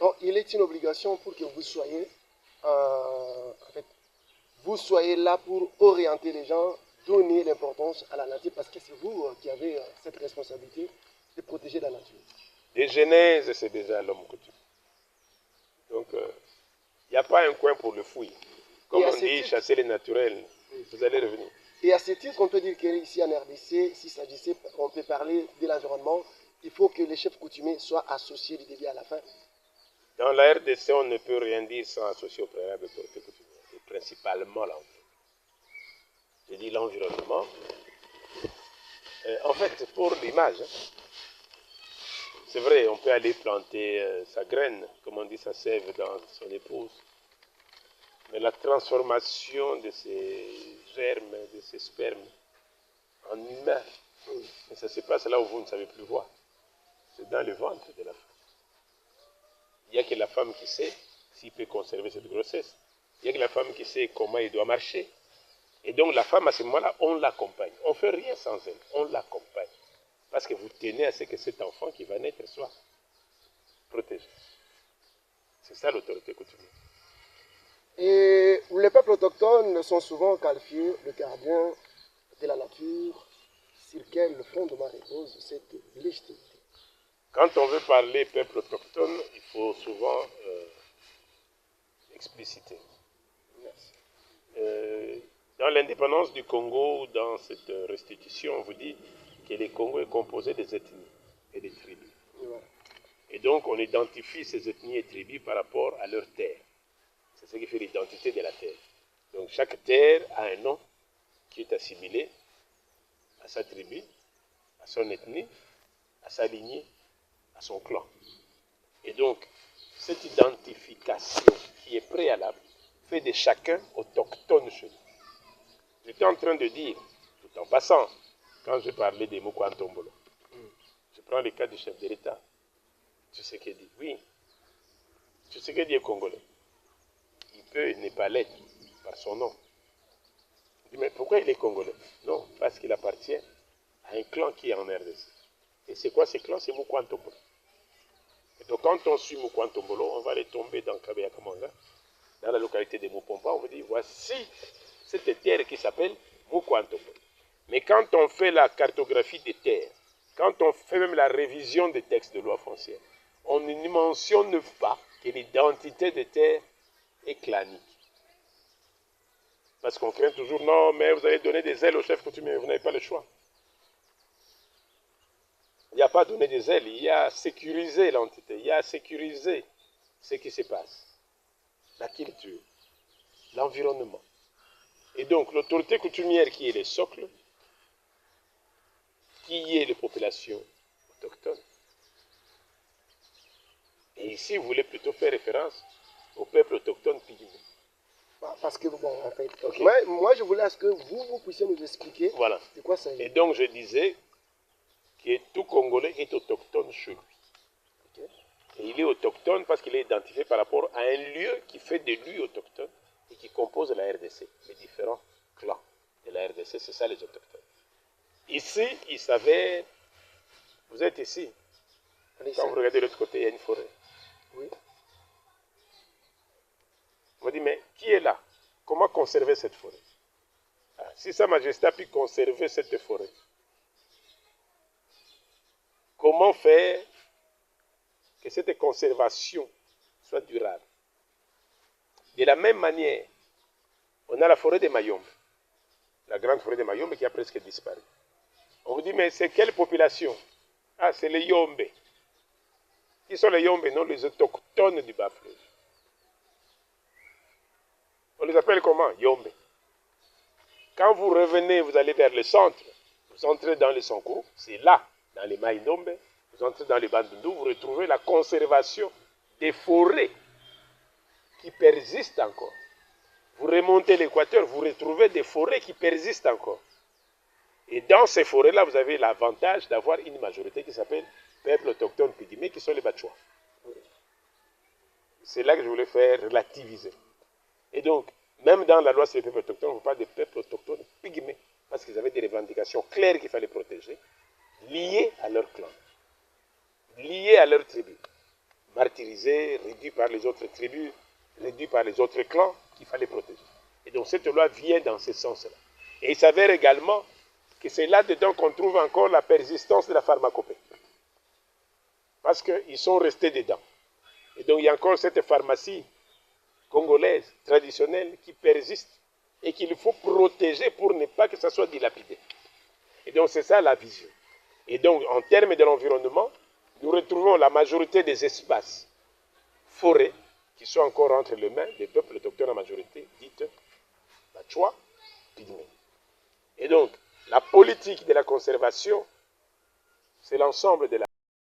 Donc, il est une obligation pour que vous soyez, en fait, vous soyez là pour orienter les gens, donner l'importance à la nature, parce que c'est vous qui avez cette responsabilité de protéger la nature. De genèse, c'est déjà l'homme coutume. Donc, il n'y a pas un coin pour le fouiller. Comme on dit, chasser les naturels, vous allez revenir. Et à ce titre, on peut dire qu'ici en RDC, s'il s'agissait, on peut parler de l'environnement, il faut que les chefs coutumiers soient associés du début à la fin. Dans la RDC, on ne peut rien dire sans associer au préalable l'autorité coutumière. Et principalement l'environnement. Je dis l'environnement. En fait, pour l'image, c'est vrai, on peut aller planter sa graine, comme on dit, sa sève dans son épouse. Mais la transformation de ces germes, de ces spermes en humain, mais ça se passe là où vous ne savez plus voir. C'est dans le ventre de la femme. Il n'y a que la femme qui sait s'il peut conserver cette grossesse. Il n'y a que la femme qui sait comment il doit marcher. Et donc la femme, à ce moment-là, on l'accompagne. On ne fait rien sans elle, on l'accompagne. Parce que vous tenez à ce que cet enfant qui va naître soit protégé. C'est ça l'autorité coutumière. Et les peuples autochtones sont souvent qualifiés de gardiens de la nature, sur lequel le fondement repose cette légitimité. Quand on veut parler peuple autochtone, il faut souvent expliciter. Dans l'indépendance du Congo, dans cette restitution, on vous dit que le Congo est composé des ethnies et des tribus. Et donc, on identifie ces ethnies et tribus par rapport à leur terre. C'est ce qui fait l'identité de la terre. Donc, chaque terre a un nom qui est assimilé à sa tribu, à son ethnie, à sa lignée, à son clan. Et donc, cette identification qui est préalable fait de chacun autochtone chez nous. J'étais en train de dire, tout en passant, quand je parlais des Mukwantombolo, je prends le cas du chef de l'État. Tu sais qu'il dit, oui, tu sais qu'il dit congolais. Il peut ne pas l'être par son nom. Je dis, mais pourquoi il est congolais? Non, parce qu'il appartient à un clan qui est en RDC. Et c'est quoi ce clan? C'est Mukwantombolo. Et donc quand on suit Mukwantombolo, on va aller tomber dans Kabeya Kamanga, dans la localité de Mupompa, on me dit, voici cette terre qui s'appelle Mukwantombolo. Mais quand on fait la cartographie des terres, quand on fait même la révision des textes de loi foncière, on ne mentionne pas que l'identité des terres est clanique. Parce qu'on craint toujours, non, mais vous allez donner des ailes au chef coutumier, vous n'avez pas le choix. Il n'y a pas donné des ailes, il y a sécurisé l'entité, il y a sécurisé ce qui se passe. La culture, l'environnement. Et donc, l'autorité coutumière qui est le socle, qui est les populations autochtones. Et ici, vous voulez plutôt faire référence au peuple autochtone pygmée. Parce que, bon, en fait, okay. moi, je voulais à ce que vous puissiez nous expliquer voilà. de quoi ça est. Et donc, je disais que tout Congolais est autochtone chez lui. Okay. Et il est autochtone parce qu'il est identifié par rapport à un lieu qui fait de lui autochtone et qui compose la RDC, les différents clans de la RDC, c'est ça les autochtones. Ici, il s'avère, vous êtes ici, quand vous regardez de l'autre côté, il y a une forêt. Oui. On dit, mais qui est là? Comment conserver cette forêt? Si Sa Majesté a pu conserver cette forêt, comment faire que cette conservation soit durable? De la même manière, on a la forêt de Mayombe, la grande forêt de Mayombe qui a presque disparu. On vous dit, mais c'est quelle population? Ah, c'est les Yombe. Qui sont les Yombe? Non, les autochtones du bas-fleuve. On les appelle comment? Yombe. Quand vous revenez, vous allez vers le centre, vous entrez dans les Sankuru, c'est là, dans les Maïnombe, vous entrez dans les Bandundu, vous retrouvez la conservation des forêts qui persistent encore. Vous remontez l'équateur, vous retrouvez des forêts qui persistent encore. Et dans ces forêts-là, vous avez l'avantage d'avoir une majorité qui s'appelle peuple autochtone pygmée, qui sont les Batchois. C'est là que je voulais faire relativiser. Et donc, même dans la loi sur les peuples autochtones, on parle des peuples autochtones pygmées, parce qu'ils avaient des revendications claires qu'il fallait protéger, liées à leur clan, liées à leur tribu, martyrisés, réduits par les autres tribus, réduits par les autres clans qu'il fallait protéger. Et donc cette loi vient dans ce sens-là. Et il s'avère également que c'est là-dedans qu'on trouve encore la persistance de la pharmacopée. Parce qu'ils sont restés dedans. Et donc il y a encore cette pharmacie congolaise, traditionnelle, qui persiste et qu'il faut protéger pour ne pas que ça soit dilapidé. Et donc c'est ça la vision. Et donc en termes de l'environnement, nous retrouvons la majorité des espaces forêts qui sont encore entre les mains des peuples autochtones en majorité, dites Bachwa, Pygmée. Et donc la politique de la conservation, c'est l'ensemble de la